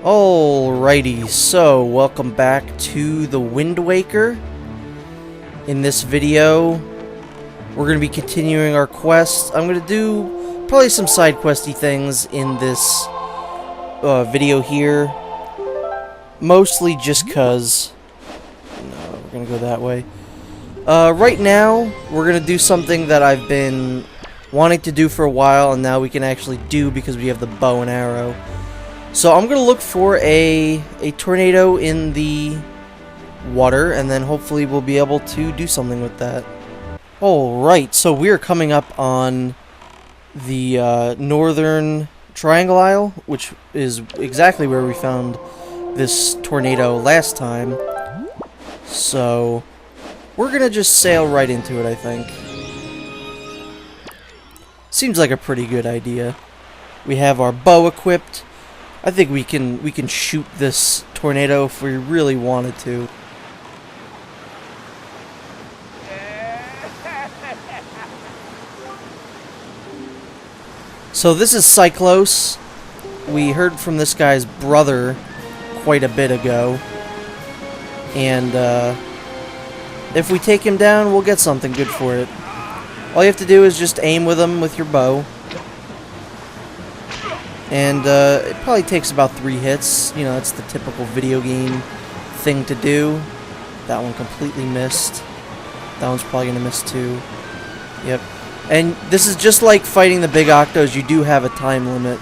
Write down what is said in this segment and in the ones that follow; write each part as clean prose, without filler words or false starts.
Alrighty, so welcome back to the Wind Waker. In this video, we're going to be continuing our quest. I'm going to do probably some side questy things in this video here. Mostly just because... No, we're going to go that way. Right now, we're going to do something that I've been wanting to do for a while, and now we can actually do because we have the bow and arrow. So I'm going to look for a tornado in the water, and then hopefully we'll be able to do something with that. Alright, so we're coming up on the northern triangle isle, which is exactly where we found this tornado last time. So we're going to just sail right into it, I think. Seems like a pretty good idea. We have our bow equipped. I think we can shoot this tornado if we really wanted to. So this is Cyclos. We heard from this guy's brother quite a bit ago. And if we take him down, we'll get something good for it. All you have to do is just aim with him with your bow. And it probably takes about 3 hits. You know, that's the typical video game thing to do. That one completely missed. That one's probably going to miss too. Yep. And this is just like fighting the big octos. You do have a time limit.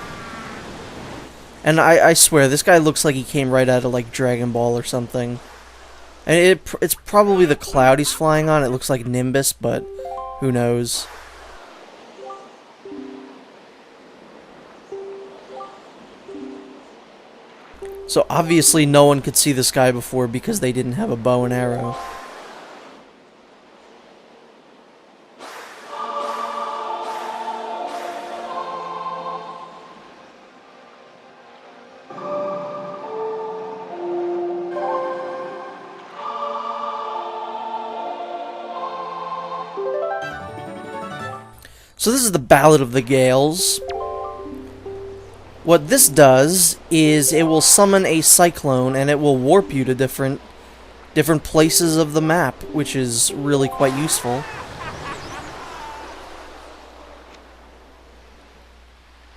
And I swear, this guy looks like he came right out of like Dragon Ball or something. And it's probably the cloud he's flying on. It looks like Nimbus, but who knows. So obviously no one could see this guy before because they didn't have a bow and arrow. So this is the Ballad of the Gales. What this does is it will summon a cyclone and it will warp you to different places of the map, which is really quite useful.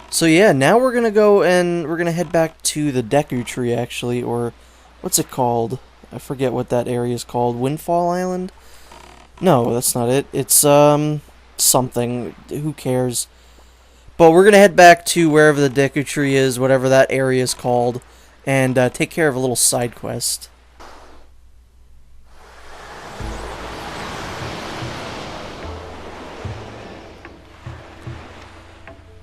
So yeah, now we're gonna go and we're gonna head back to the Deku Tree actually, or what's it called? I forget what that area is called. Windfall Island? No, that's not it. It's something. Who cares? But we're going to head back to wherever the Deku Tree is, whatever that area is called, and take care of a little side quest.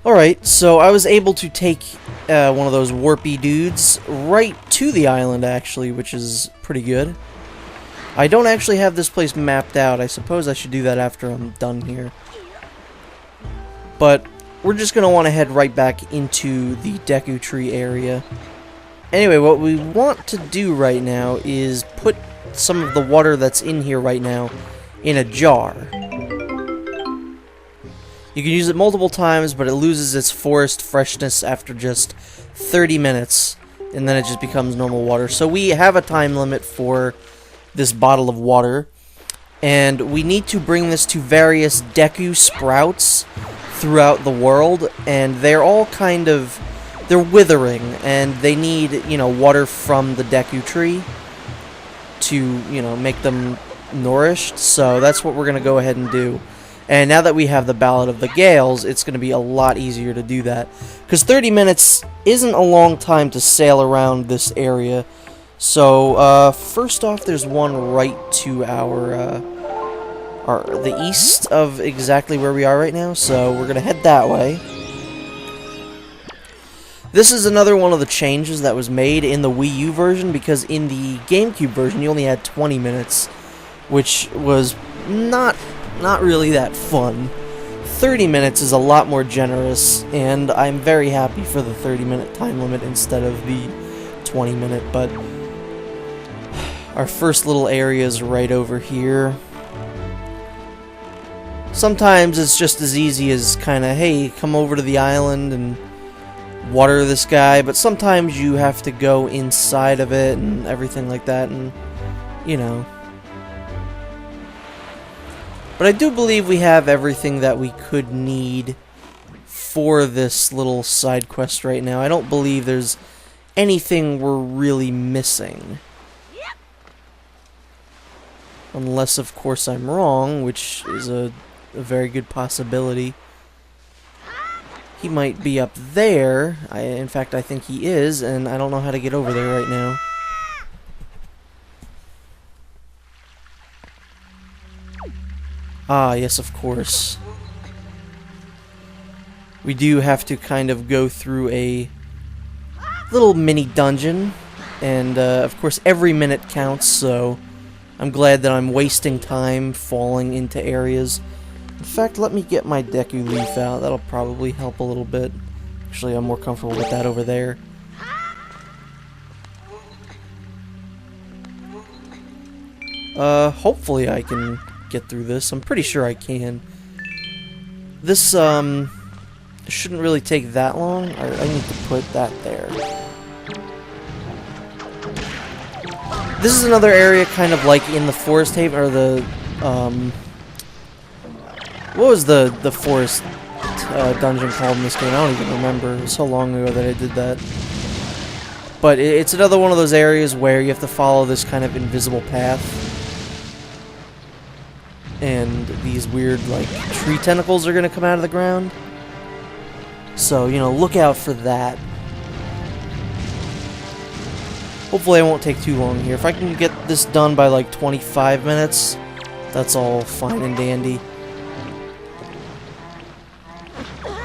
Alright, so I was able to take one of those warpy dudes right to the island, actually, which is pretty good. I don't actually have this place mapped out. I suppose I should do that after I'm done here. But we're just going to want to head right back into the Deku Tree area. Anyway, what we want to do right now is put some of the water that's in here right now in a jar. You can use it multiple times, but it loses its forest freshness after just 30 minutes, and then it just becomes normal water. So we have a time limit for this bottle of water, and we need to bring this to various Deku sprouts throughout the world, and they're all they're withering, and they need, you know, water from the Deku Tree to, you know, make them nourished. So that's what we're going to go ahead and do. And now that we have the Ballad of the Gales, it's going to be a lot easier to do that, because 30 minutes isn't a long time to sail around this area. So first off, there's one right to the east of exactly where we are right now, so we're gonna head that way. This is another one of the changes that was made in the Wii U version, because in the GameCube version you only had 20 minutes, which was not really that fun. 30 minutes is a lot more generous, and I'm very happy for the 30-minute time limit instead of the 20-minute, but our first little area is right over here. Sometimes it's just as easy as kind of, hey, come over to the island and water this guy, but sometimes you have to go inside of it and everything like that, and you know. But I do believe we have everything that we could need for this little side quest right now. I don't believe there's anything we're really missing. Unless, of course, I'm wrong, which is a very good possibility. He might be up there. In fact, I think he is, and I don't know how to get over there right now. Ah, yes, of course. We do have to kind of go through a little mini dungeon, and of course every minute counts, so I'm glad that I'm wasting time falling into areas. In fact, let me get my Deku Leaf out. That'll probably help a little bit. Actually, I'm more comfortable with that over there. Hopefully I can get through this. I'm pretty sure I can. This, shouldn't really take that long. I need to put that there. This is another area kind of like in the Forest Haven, or the, what was the forest dungeon called in this game? I don't even remember. It was so long ago that I did that. But it's another one of those areas where you have to follow this kind of invisible path. And these weird, like, tree tentacles are going to come out of the ground. So, you know, look out for that. Hopefully I won't take too long here. If I can get this done by, like, 25 minutes, that's all fine and dandy.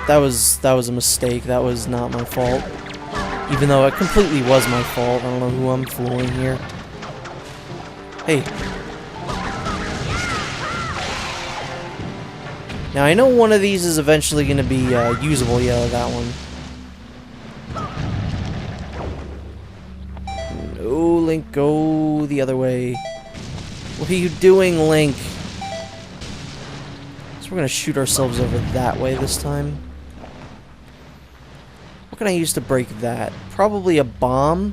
That was a mistake. That was not my fault. Even though it completely was my fault. I don't know who I'm fooling here. Hey. Now, I know one of these is eventually going to be usable. Yeah, that one. No, Link, go the other way. What are you doing, Link? So we're going to shoot ourselves over that way this time. What can I use to break that? Probably a bomb?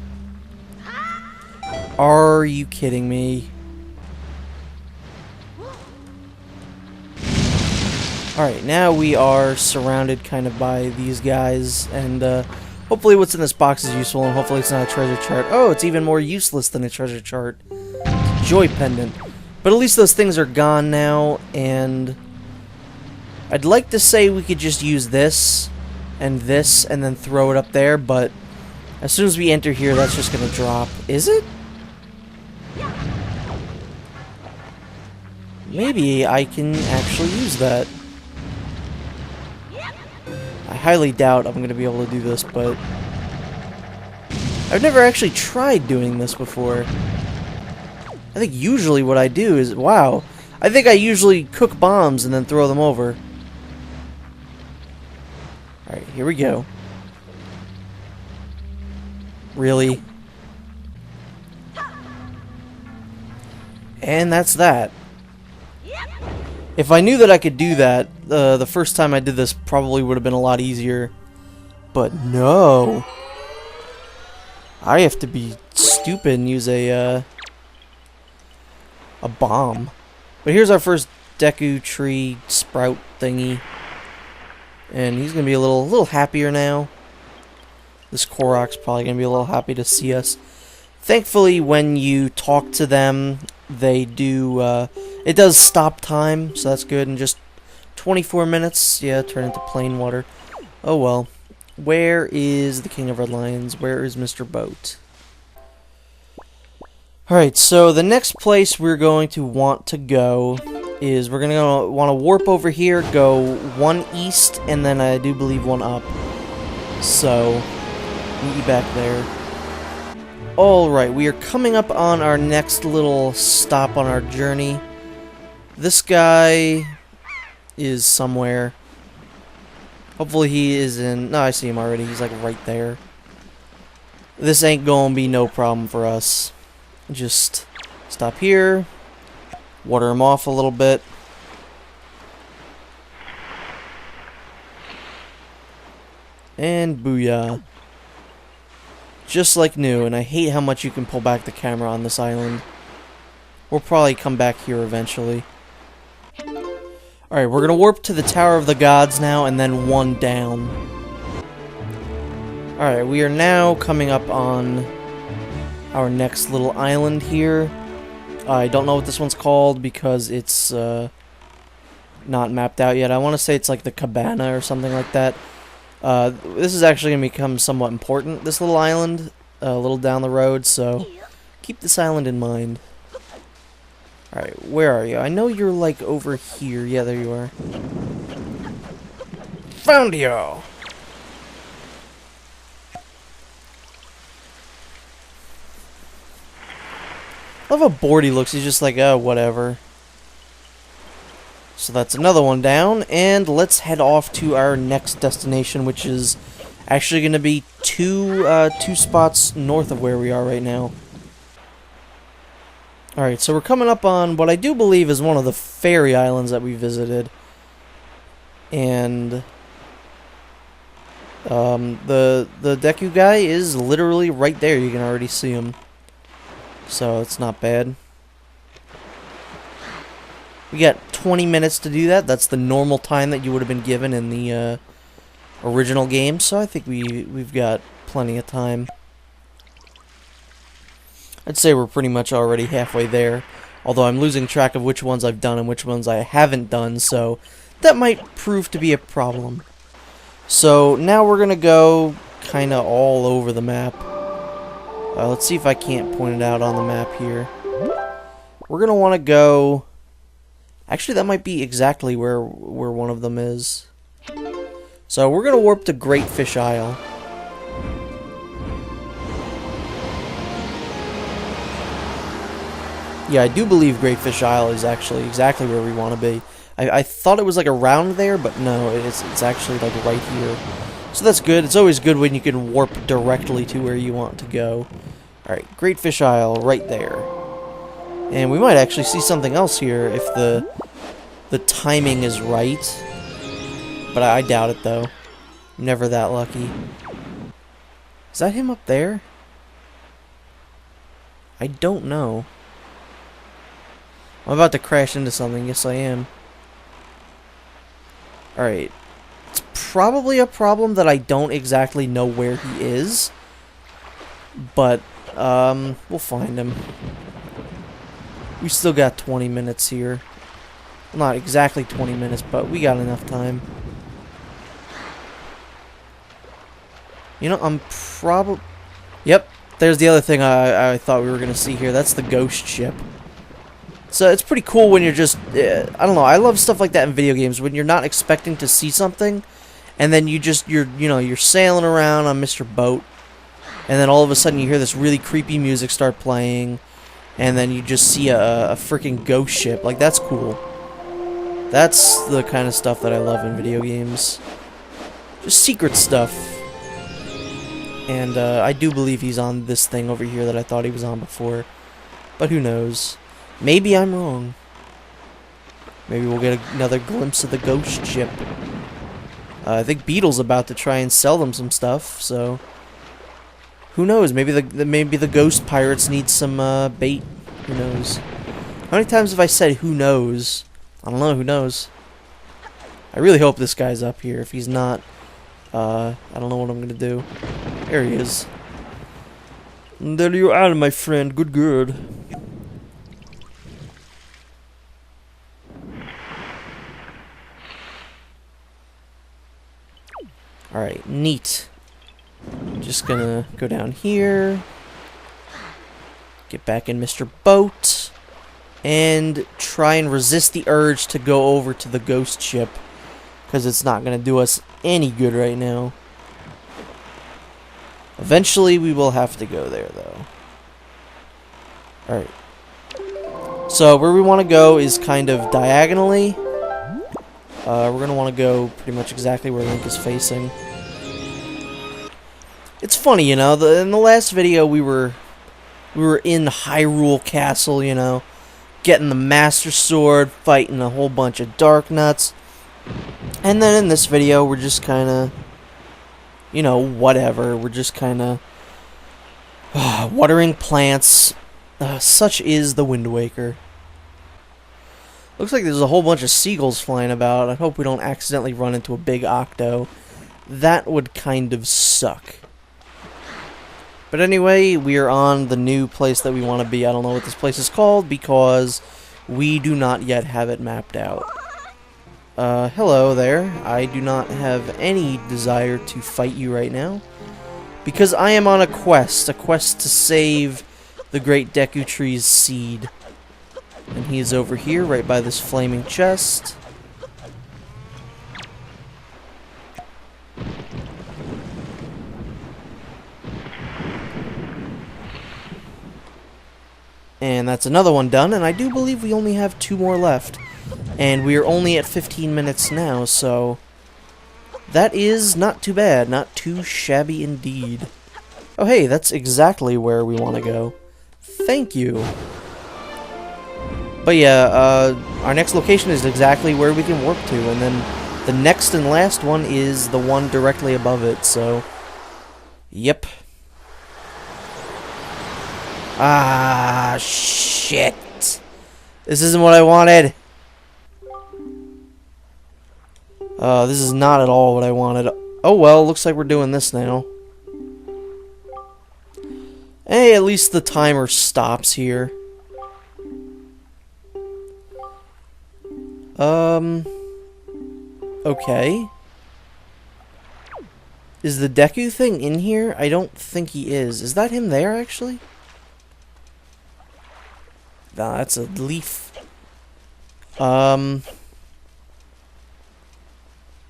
Are you kidding me? Alright, now we are surrounded kind of by these guys, and hopefully what's in this box is useful, and hopefully it's not a treasure chart. Oh, it's even more useless than a treasure chart. Joy pendant. But at least those things are gone now, and I'd like to say we could just use this, and then throw it up there, but as soon as we enter here, that's just going to drop. Is it? Maybe I can actually use that. I highly doubt I'm going to be able to do this, but I've never actually tried doing this before. I think usually what I do is, wow, I think I usually cook bombs and then throw them over. Alright, here we go. Really? And that's that. If I knew that I could do that, the first time I did this probably would have been a lot easier. But no. I have to be stupid and use a bomb. But here's our first Deku tree sprout thingy. And he's going to be a little happier now. This Korok's probably going to be a little happy to see us. Thankfully, when you talk to them, they do, it does stop time, so that's good. In just 24 minutes, yeah, turn into plain water. Oh well. Where is the King of Red Lions? Where is Mr. Boat? Alright, so the next place we're going to want to go is we're going to want to warp over here, go one east, and then I do believe one up. So, meet you back there. Alright, we are coming up on our next little stop on our journey. This guy is somewhere. Hopefully he is in... No, I see him already. He's like right there. This ain't gonna be no problem for us. Just stop here. Water him off a little bit. And booyah. Just like new, and I hate how much you can pull back the camera on this island. We'll probably come back here eventually. Alright, we're gonna warp to the Tower of the Gods now, and then one down. Alright, we are now coming up on our next little island here. I don't know what this one's called because it's not mapped out yet. I want to say it's like the Cabana or something like that. This is actually going to become somewhat important, this little island, a little down the road, so keep this island in mind. Alright, where are you? I know you're like over here. Yeah, there you are. Found you! I love how bored he looks. He's just like, oh, whatever. So that's another one down, and let's head off to our next destination, which is actually going to be two spots north of where we are right now. Alright, so we're coming up on what I do believe is one of the fairy islands that we visited. And the Deku guy is literally right there. You can already see him. So it's not bad. We got 20 minutes to do that. That's the normal time that you would have been given in the original game. So I think we've got plenty of time. I'd say we're pretty much already halfway there. Although I'm losing track of which ones I've done and which ones I haven't done. So that might prove to be a problem. So now we're going to go kind of all over the map. Let's see if I can't point it out on the map here. We're going to want to go... Actually, that might be exactly where one of them is. So we're going to warp to Great Fish Isle. Yeah, I do believe Great Fish Isle is actually exactly where we want to be. I thought it was like around there, but no, it's actually like right here. So that's good. It's always good when you can warp directly to where you want to go. Alright, Great Fish Isle right there. And we might actually see something else here if the timing is right. But I doubt it, though. I'm never that lucky. Is that him up there? I don't know. I'm about to crash into something. Yes, I am. Alright. It's probably a problem that I don't exactly know where he is. But, we'll find him. We still got 20 minutes here. Well, not exactly 20 minutes, but we got enough time. You know, I'm probably... Yep, there's the other thing I thought we were going to see here. That's the ghost ship. So it's pretty cool when you're just... I don't know, I love stuff like that in video games. When you're not expecting to see something, and then you're sailing around on Mr. Boat, and then all of a sudden you hear this really creepy music start playing, and then you just see a freaking ghost ship. Like, that's cool. That's the kind of stuff that I love in video games. Just secret stuff. And I do believe he's on this thing over here that I thought he was on before. But who knows? Maybe I'm wrong. Maybe we'll get another glimpse of the ghost ship. I think Beetle's about to try and sell them some stuff, so... Who knows? Maybe the ghost pirates need some bait. Who knows? How many times have I said who knows? I don't know. Who knows? I really hope this guy's up here. If he's not, I don't know what I'm gonna do. There he is. There you are, my friend. Good. Alright, neat. Just gonna go down here. Get back in Mr. Boat. And try and resist the urge to go over to the ghost ship. Because it's not gonna do us any good right now. Eventually we will have to go there, though. Alright. So where we want to go is kind of diagonally. We're going to want to go pretty much exactly where Link is facing. It's funny, you know, in the last video we were in Hyrule Castle, you know, getting the Master Sword, fighting a whole bunch of Dark Nuts. And then in this video we're just kind of you know, whatever. We're just kind of watering plants. Such is the Wind Waker. Looks like there's a whole bunch of seagulls flying about. I hope we don't accidentally run into a big octo. That would kind of suck. But anyway, we are on the new place that we want to be. I don't know what this place is called because we do not yet have it mapped out. Hello there. I do not have any desire to fight you right now because I am on a quest to save the Great Deku Tree's seed. And he is over here, right by this flaming chest. And that's another one done, and I do believe we only have 2 more left. And we are only at 15 minutes now, so that is not too bad, not too shabby indeed. Oh hey, that's exactly where we want to go. Thank you. But yeah, our next location is exactly where we can warp to, and then the next and last one is the one directly above it, so yep. Ah, shit. This isn't what I wanted. This is not at all what I wanted. Oh well, looks like we're doing this now. Hey, at least the timer stops here. Okay. Is the Deku thing in here? I don't think he is. Is that him there, actually? Nah, that's a leaf.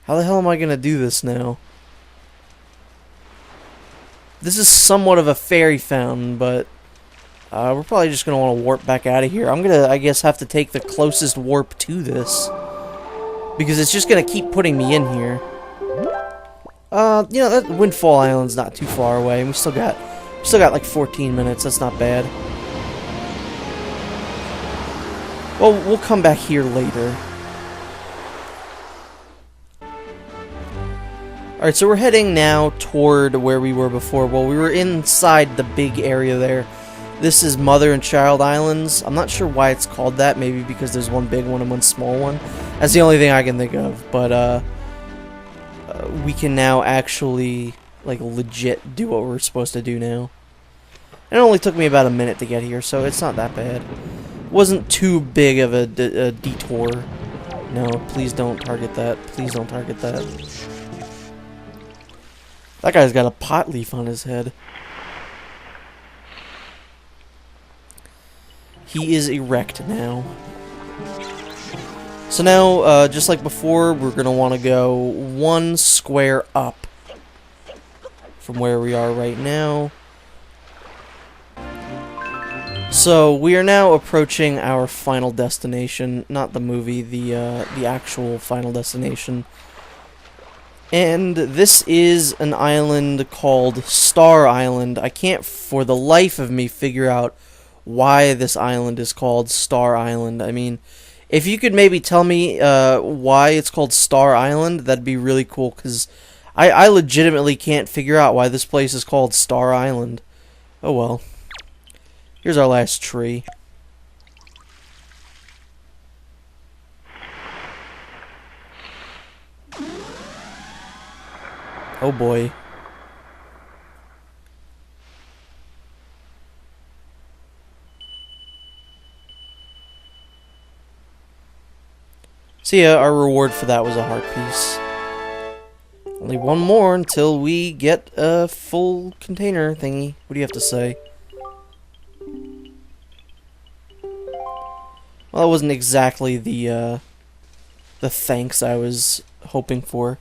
How the hell am I gonna do this now? This is somewhat of a fairy fountain, but we're probably just gonna want to warp back out of here. I'm gonna, I guess, have to take the closest warp to this because it's just gonna keep putting me in here. You know, that Windfall Island's not too far away, and we still got like 14 minutes. That's not bad. Well, we'll come back here later. Alright, so we're heading now toward where we were before. Well, we were inside the big area there. This is Mother and Child Islands. I'm not sure why it's called that. Maybe because there's one big one and one small one. That's the only thing I can think of. But, we can now actually, like, legit do what we're supposed to do now. It only took me about a minute to get here, so it's not that bad. It wasn't too big of a detour. No, please don't target that. Please don't target that. That guy's got a pot leaf on his head. He is erect now. So now, just like before, we're going to want to go 1 square up from where we are right now. So, we are now approaching our final destination. Not the movie, the actual final destination. And this is an island called Star Island. I can't for the life of me figure out why this island is called Star Island. I mean, if you could maybe tell me why it's called Star Island, that'd be really cool, because I legitimately can't figure out why this place is called Star Island. Oh well. Here's our last tree. Oh boy. So yeah, our reward for that was a heart piece. Only one more until we get a full container thingy. What do you have to say? Well, that wasn't exactly the thanks I was hoping for.